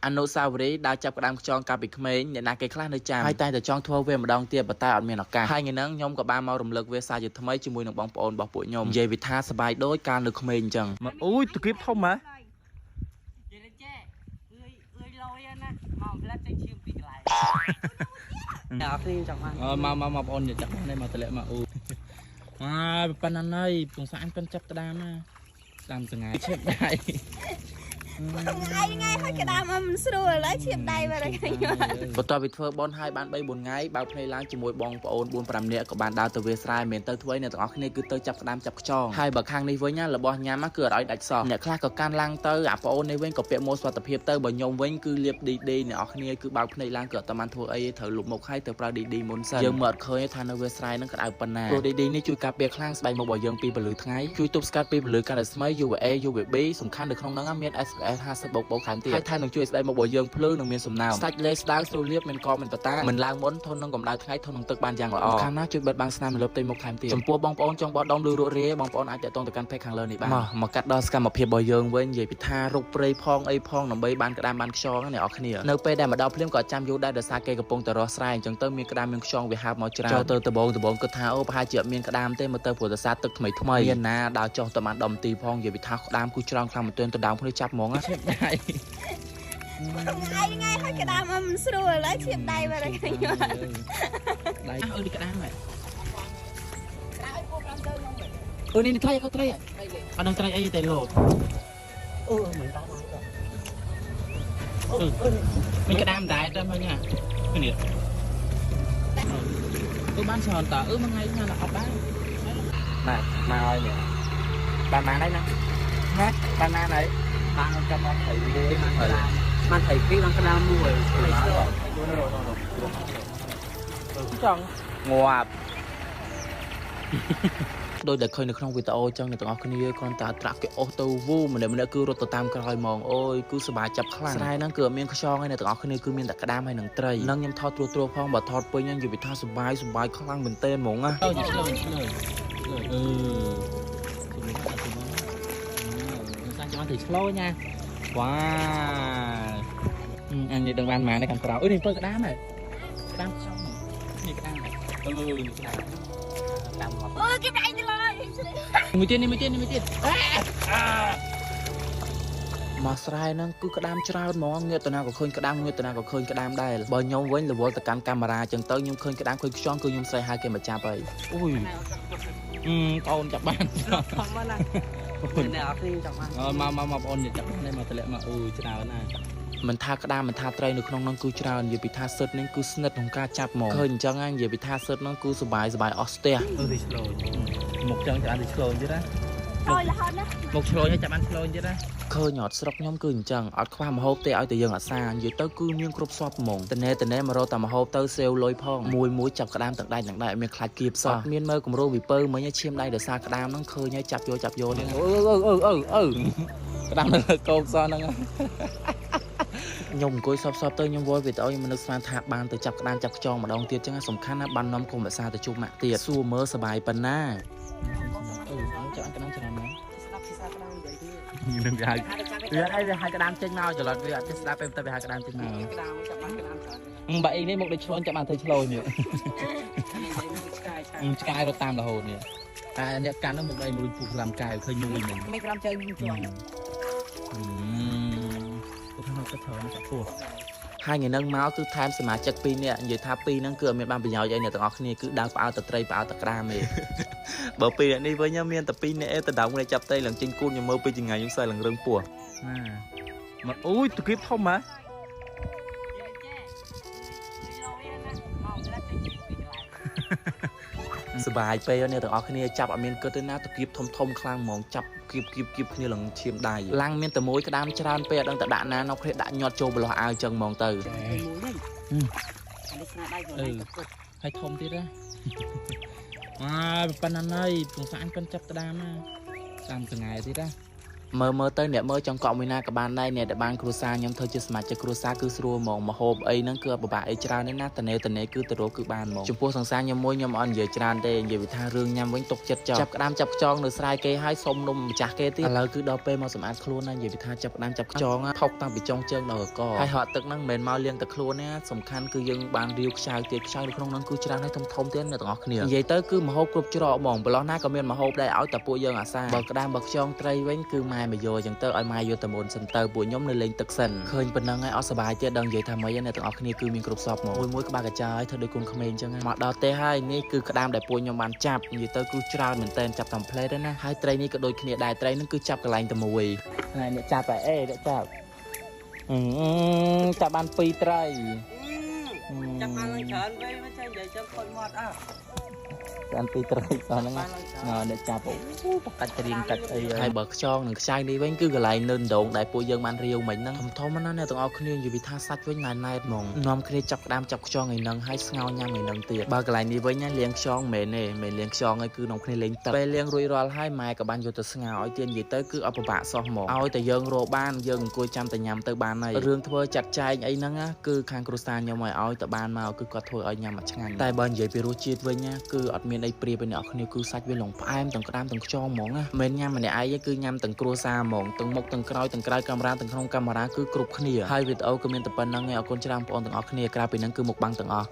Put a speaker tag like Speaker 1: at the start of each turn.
Speaker 1: អនុសាវរីយ៍ដើរចាប់ក្តាមខ្យងកាលពីក្មេងអ្នកណាគេខ្លះនៅចាំហើយតែចង់ធ្វើវាម្ដងទៀតប៉ុន្តែអត់មានឱកាសហើយថ្ងៃហ្នឹងខ្ញុំក៏បានមករំលឹកវាសារជាថ្មីជាមួយនឹងបងប្អូនរបស់ពួកខ្ញុំនិយាយវិថាសប្បាយដូចកាលនៅក្មេងអញ្ចឹងអូយទូគៀបធំហ៎មកបងប្អូនចាំនេះមកតម្លាក់មកអូប៉ុណ្ណឹងហើយពងសាអញប៉ិនចាប់ក្តាមណាក្តាមសង្ហាឈៀបដៃ
Speaker 2: ថ្ងៃហើយក្តាមមិនស្រួលហើយឈៀបដៃមកថ្ងៃ
Speaker 1: បន្ទាប់ពីធ្វើបនហើយបាន3 4ថ្ងៃបើកភ្នែកឡើងជាមួយបងប្អូន4 5នាក់ក៏បានដើរទៅវាស្រែមិនទៅធ្វើអ្នកទាំងអស់គ្នាគឺទៅចាប់ក្តាមចាប់ខ្យងហើយបើខាងនេះវិញណារបស់ញ៉ាំគឺអត់ឲ្យដាច់សោះអ្នកខ្លះក៏កាន់ឡើងទៅអាប្អូននេះវិញក៏ពាក់ម៉ូសុវត្ថិភាពទៅបើខ្ញុំវិញគឺលាប DD អ្នកអស់គ្នាគឺបើកភ្នែកឡើងគឺអត់តាមធ្វើអីត្រូវលុបមុខហើយទៅប្រើ DD មុនសិនយើងមើលអត់ឃើញថានៅវាស្រែនឹងក្តៅប៉ុណ្ណាព្រោះ DD នេះជួយការពារខ្លាំងស្បែកមុខរបស់យើងពីពលឺថ្ងៃជួយទប់ស្កាត់ពីពលឺកាំរស្មី UVA UVB សំខាន់នៅក្នុងហ្នឹងមាន SPF 50++ថែមទៀតហើយថែមនឹងជួយស្បែកមុខរបស់យើងភ្លឺនិងមានសំណើមសាច់លេស្ដើងស្រួលលាបមិនកកមិនបតាមិនឡើងមុនធន់នឹងកម្ដៅថ្ងៃធន់នឹងទឹកបានយ៉ាងល្អខាងណាជួយបិទបាំងស្នាមនៅលើផ្ទៃមុខថែមទៀតចំពោះបងប្អូនចង់បោះដុំឬរក់រាយបងប្អូនអាចតាក់ទងទៅកាន់ page ខាងលើនេះបានមកកាត់ដល់សកម្មភាពរបស់យើងវិញនិយាយពីថារុកព្រៃផងអីផងដើម្បីបានក្តាមបានខ្យងអ្នកនរគ្នានៅពេលដែលមកដល់ភ្លាមក៏ចាំយូរដែរដោយសារគេកំពុងតែរស់ស្រែអញ្ចឹងទៅមានក្តាមមានខ្យងវាហាប់មកច្រើនចូលទៅដបងគិតថាអូប្រហែលជាអត់មានក្តាមទេមកទៅព្រោះដោយសារទឹកថ្មីមានណាដើរចុះទៅបានដំទីផងនិយាយពីថាក្តាមគូច្រងខ្លាំងមិនទើទៅដើមគ្នាចាប់ហ្មងឈៀបដៃ
Speaker 2: ថ្ងៃហើយក្តាមមិនស្រួលហើយឈៀបដៃមកថ្ងៃ
Speaker 1: ដៃអើនេះក្តាមហ៎នេះត្រីเขาត្រីអត់នឹងត្រីអីទេលោកមិនដល់មានក្តាមដែរតែមិនណានេះបានច្រើនតើមួយថ្ងៃណាអត់ដែរណែមកហើយនេះបានណាហើយណាបានណាហើយបានចាំមកត្រីមួយបានត្រីពីរបានក្តាមមួយចង់ងាប់ដោយដែលឃើញនៅក្នុងវីដេអូចឹងអ្នកទាំងអស់គ្នាគ្រាន់តែត្រាក់គេអស់ទៅវូម្នាក់គឺរត់ទៅតាមក្រោយហ្មងអូយគឺសบายចាប់ខ្លាំងស្រែហ្នឹងគឺអត់មានខ្យងហើយអ្នកទាំងអស់គ្នាគឺមានតែក្តាមហើយនឹងត្រីហ្នឹងខ្ញុំថតត្រួសផងបើថតពេញហ្នឹងនិយាយថាសบายខ្លាំងមែនទែនហ្មងណាទៅឆ្លើយសាច់ចាំទៅឆ្លោញណាវ៉ាអញនិយាយដឹងបានម៉ានខាងក្រៅនេះទៅក្តាមហ៎ក្តាមខ្យងនេះក្តាមក្តាម
Speaker 2: អូយគេដៃទៅឡើយ
Speaker 1: មួយទៀតមកស្រែហ្នឹងគឺក្តាមច្រើនហ្មងងាកទៅណាក៏ឃើញក្តាមងាកទៅណាក៏ឃើញក្តាមដែរបើខ្ញុំវិញរវល់ទៅកាន់កាមេរ៉ាចឹងទៅខ្ញុំឃើញក្តាមឃើញខ្យងគឺខ្ញុំស្រែហៅគេមកចាប់ហើយអូយបងចាប់បានផងមកណាអ្នកអត់គ្នាចាប់បានមកបងចាប់បានមកតម្លាក់មកអូយច្រើនណាស់មិនថាក្តាមមិនថាត្រីនៅក្នុងនោះគឺច្រើននិយាយពីថាសិតនេះគឺស្និទ្ធក្នុងការចាប់ហ្មងឃើញអញ្ចឹងហ្នឹងនិយាយពីថាសិតនោះគឺសบายអស់ស្ទះទៅឆ្លូនមកចឹងច្រើនទៅឆ្លូនទៀតណា
Speaker 2: ឆ្លូនរហូតណា
Speaker 1: មកឆ្លូនឲ្យចាប់បានឆ្លូនទៀតណាឃើញអត់ស្រុកខ្ញុំគឺអញ្ចឹងអត់ខ្វះម្ហូបទេឲ្យតែយើងអាសានិយាយទៅគឺមានគ្រប់សពហ្មងតនេមករកតែម្ហូបទៅសេវលុយផងមួយចាប់ក្តាមទាំងដៃអត់មានខ្លាចគៀបសោះមានមើលគម្រោងវិពើមិញឈាមដៃដោយសារក្តាមហ្នឹងឃើញឲ្យចាប់យកនេះក្តាមនៅលើកោកសោះហ្នឹងខ្ញុំអង្គុយសពទៅខ្ញុំវល់វីដេអូខ្ញុំនឹកស្មានថាបានទៅចាប់ក្តាមចាប់ខ្យងម្ដងទៀតចឹងសំខាន់ណាស់បាននាំគុំភាសាទៅជួបម៉ាក់ទៀតសួរមើលសบายប៉ុណ្ណាចាប់ក្តាមច្រើនណាស់ស្ដាប់ភាសាក្តាមនិយាយទៀតនឹងវាហៅក្តាមចេញមកចលត់វាអត់ចេះស្ដាប់ទៅវាហៅក្តាមចេញមកក្តាមចាប់បានក្តាមច្រើនបើអីនេះមកដូចឆ្លូនចាប់បានទៅឆ្លូននេះឆ្កាយរត់តាមរហូតនេះតែអ្នកកាន់នោះមកអីមួយពុះក្រាមកែវឃើញមួយហ្នឹងមិនក្រាមជើងជាប់ទៅថតចាក់ពោះហើយថ្ងៃហ្នឹងមកគឺថែមសមាជិក2នាក់និយាយថា2ហ្នឹងគឺអត់មានបានប្រយោជន៍អីអ្នកទាំងអស់គ្នាគឺដើរផ្អើលទៅត្រីផ្អើលទៅក្តាមទេបើ2នាក់នេះវិញមានតែ2នាក់ទៅដើមគ្នាចាប់ត្រីឡើងចេញគូនខ្ញុំមើលពីចង្ងាយខ្ញុំសើឡើងរឹងពោះមកអូយទូគៀបធំហ៎សบายពេលអ្នកទាំងអស់គ្នាចាប់អត់មានគិតទេណាទូគៀបធំខ្លាំងហ្មងចាប់គៀបគ្នាឡើងឈាមដៃឡាំងមានតែមួយក្តាមច្រើនពេកអត់ដឹងតែដាក់ណានៅគ្នាដាក់ញាត់ចូលបលោះអាវចឹងហ្មងទៅហើយធំទៀតណាប៉ុណ្ណឹងហើយពងសាអញប៉ិនចាប់ក្តាមណាតាមចង្ងាយទៀតណា មើលទៅអ្នកមើលចង់កក់មួយណាក៏បានដែរអ្នកដែលបានគ្រួសារខ្ញុំធ្វើជាសមាជិកគ្រួសារគឺស្រួលហ្មងមហូបអីហ្នឹងគឺអត់ពិបាកអីច្រើនទេណាតនេគឺទៅរកគឺបានហ្មងចំពោះសង្សារខ្ញុំមួយខ្ញុំអត់និយាយច្រើនទេនិយាយថារឿងញ៉ាំវិញទុកចិត្តចាប់ក្តាមចាប់ខ្ចងនៅស្រែគេហើយសុំនំម្ចាស់គេទៀតឥឡូវគឺដល់ពេលមកសម្អាតខ្លួនហើយនិយាយថាចាប់ក្តាមចាប់ខ្ចងថុកតាំងពីចុងជើងដល់កហើយហក់ទឹកហ្នឹងមិនមែនមកលាងតែខ្លួនណាសំខាន់គឺយើងបានរាវខ្ចៅទៀតខ្ចៅនៅក្នុងហ្នឹងគឺច្រើនហើយធំទៀតអ្នកទាំងអស់គ្នានិយាយទៅគឺមហូបគ្រប់ច្រកហ្មងប្រឡោះណាក៏មានមហូបដែរឲ្យតែពួកយើងអាសាបើក្តាមបើខ្ចងត្រីវិញគឺម៉ែមកយកអញ្ចឹងទៅឲ្យម៉ែយកតែមុនសិនទៅពួកខ្ញុំនៅលេងទឹកសិនឃើញប៉ុណ្ណឹងហើយអត់សុបាយទៀតដឹងនិយាយថាម៉េចអ្នកទាំងអស់គ្នាគឺមានគ្រប់សពមកមួយក្បាលកាចាឲ្យធ្វើដូចគុនក្មេងអញ្ចឹងមកដល់ទេហើយនេះគឺក្តាមដែលពួកខ្ញុំបានចាប់និយាយទៅគឺច្រើនមែនតើចាប់តាមផ្លេតណាហើយត្រីនេះក៏ដូចគ្នាដែរត្រីនឹងគឺចាប់កន្លែងតែមួយហើយអ្នកចាប់តែអ្នកចាប់ចាប់បាន2ត្រី
Speaker 3: ចាប់បានឡើងច្រើនវិញមិនចេះនិយាយចាំខុសមាត់អើ
Speaker 1: បាន2ត្រីហ្នឹងអ្នកចាប់អូកាច់រៀងកាច់អីហើយបើខ្ចងនឹងខ្ចៅនេះវិញគឺកន្លែងនៅដងដែលពួកយើងបានរាវមិញហ្នឹងធំណាស់អ្នកទាំងអស់គ្នានិយាយថាសាច់វិញណែនហ្មងនាំគ្នាចាប់ក្តាមចាប់ខ្ចងឯហ្នឹងហើយស្ងោញ៉ាំឯហ្នឹងទៀតបើកន្លែងនេះវិញណាលាងខ្យងមែនទេមិនលាងខ្យងឯគឺនាំគ្នាលេងទឹកពេលលាងរួចរាល់ហើយម៉ែក៏បានយកទៅស្ងោឲ្យទៀតនិយាយទៅគឺអត់ពិបាកសោះហ្មងឲ្យតែយើងរកបានយើងអង្គុយចាំតែញ៉ាំទៅបានហើយរឿងធ្វើចាត់ចែងអីហ្នឹងគឺខាងគ្រួសារខ្ញុំឲ្យតែបានមកគឺគាត់ធ្វើឲ្យញ៉ាំមកឆ្ងាញ់តែបើនិយាយពីរសជាតិវិញគឺអត់មានអីព្រាបអ្នកគ្នាគឺសាច់វាលងផ្អែមទាំងក្តាមទាំងខ្យងហ្មងណាមិនញ៉ាំម្នាក់ឯងគឺញ៉ាំទាំងគ្រួសារហ្មងទាំងមុខទាំងក្រោយទាំងក្រៅកាមេរ៉ាទាំងក្នុងកាមេរ៉ាគឺគ្រប់គ្នាហើយវីដេអូក៏មានតែប៉ុណ្្នឹងឯងអរគុណច្រើនបងប្អូនទាំងអស់គ្នាក្រៅពីហ្នឹងគឺមុខបាំងទាំងអស់